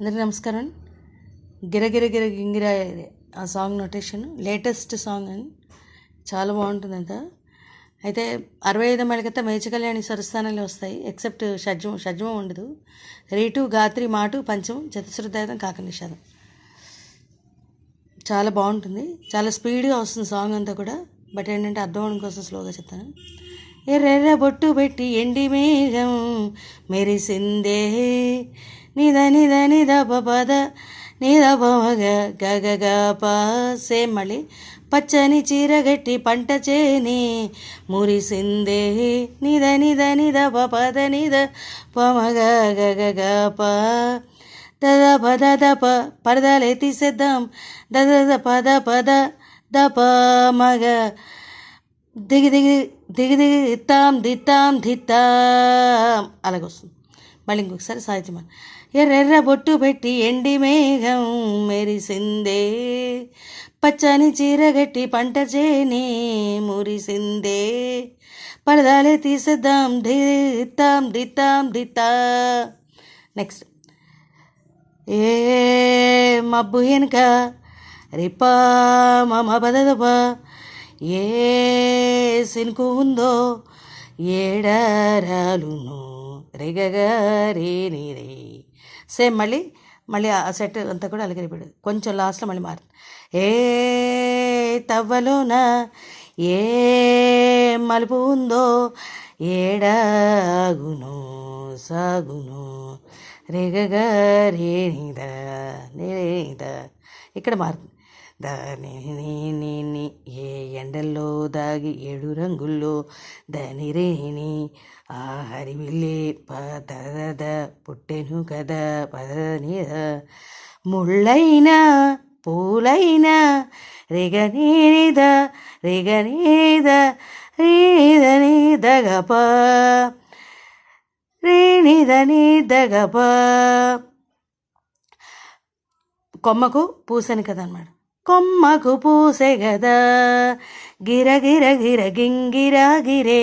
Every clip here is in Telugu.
అందరికీ నమస్కారం. గిరగిర గిర గింగిర ఆ సాంగ్ నోటేషన్ లేటెస్ట్ సాంగ్ అని చాలా బాగుంటుందంట. అయితే 65 మెళకత మేచ కళ్యాణి స్వరస్థానాలే వస్తాయి, ఎక్సెప్ట్ షడ్జమం ఉండదు. రీటు గాత్రి మాటు పంచమం చతుశ్రుతాయుధం కాక నిషాదం. చాలా బాగుంటుంది, చాలా స్పీడ్గా వస్తుంది సాంగ్ అంతా కూడా. బట్ ఏంటంటే అర్థం అవడం కోసం స్లోగా చెప్తాను. ఎర్రెర్ర బొట్టు పెట్టి ఎండి మేఘం మెరిసిందే నిద నిద నిద పద నిద పమగ గగ గ ప. సేమ్ మళ్ళీ పచ్చని చీరగట్టి పంట చేని మురిసిందే నిద నిద నిద పద నిద పమగ గగ గ ప. దద పద దప పరదాలే తీసేద్దాం దద పద పద దప మగ దిగి దిగి దిగి దిగి దిత్తాం దిత్తాం దిత్తాం అలాగొస్తుంది. మళ్ళీ ఇంకొకసారి సాహిత్యం. ఎర్రెర్ర బొట్టు పెట్టి ఎండి మేఘం మెరిసిందే పచ్చని చీరగట్టి పంట చేని మురిసిందే పరదాలే తీసేద్దాం దిత్తాం దిత్తాం దిత్తా. నెక్స్ట్ ఏ మబ్బు వెనుక రిపా మమ బదదప ఏ సినుకు ఉందో ఏడారాలును రేగగారే రే. సేమ్ మళ్ళీ మళ్ళీ ఆ సెట్ అంతా కూడా అలాగే రిపీట్. కొంచెం లాస్ట్లో మళ్ళీ మారుతుంది. ఏ తవ్వలోన ఏ మలుపు ఉందో ఏడాగును సాగును రేగగారే నీద. ఇక్కడ మారుతుంది. దాని ఏ ఎండల్లో దాగి 7 రంగుల్లో దాని రేణి ఆ హరివిల్లే పద పుట్టెను కదా పదనీద. ముళ్ళైనా పూలైనా రిగనీద రిగనీద రీదని దగప రీనిదని దగప. కొమ్మకు పూసని కదా అన్నమాట. కొమ్మకు పూసే గదా గిరగిర గిర గింగిరా గిరే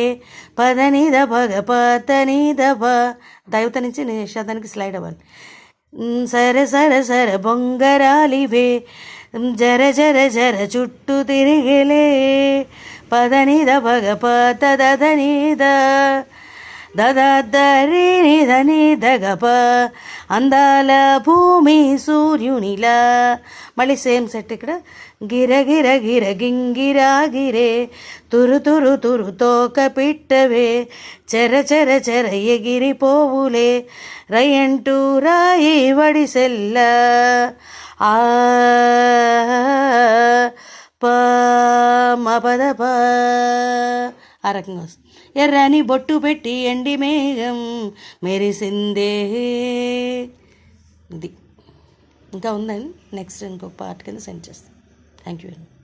పదనిద భగ పతనిద భ. దైవత నుంచి నిషాదానికి స్లైడ్ అవ్వాలి. సరే సరే సరే బొంగరాలివే జర జర జర చుట్టూ తిరిగేలే పదనిద భగ పతదనిద దదరిని దగప. అందాల భూమి సూర్యునిలా. మళ్ళీ సేమ్ సెట్ ఇక్కడ. గిరగిర గిర గింగిరా గిరే తురు తురు తురు తోక పిట్టవే చెర చెర చెర ఎగిరిపోవులే రయంటూ రాయి వడిసెల్ల ఆ ప మపద ప. ఆ రకంగా వస్తుంది. ఎర్రని బొట్టు పెట్టి ఎండి మేఘం మెరిసిందే. ఇది ఇంకా ఉందని నెక్స్ట్ ఇంకొక పార్ట్ కింద సెండ్ చేస్తాను. Thank you very much.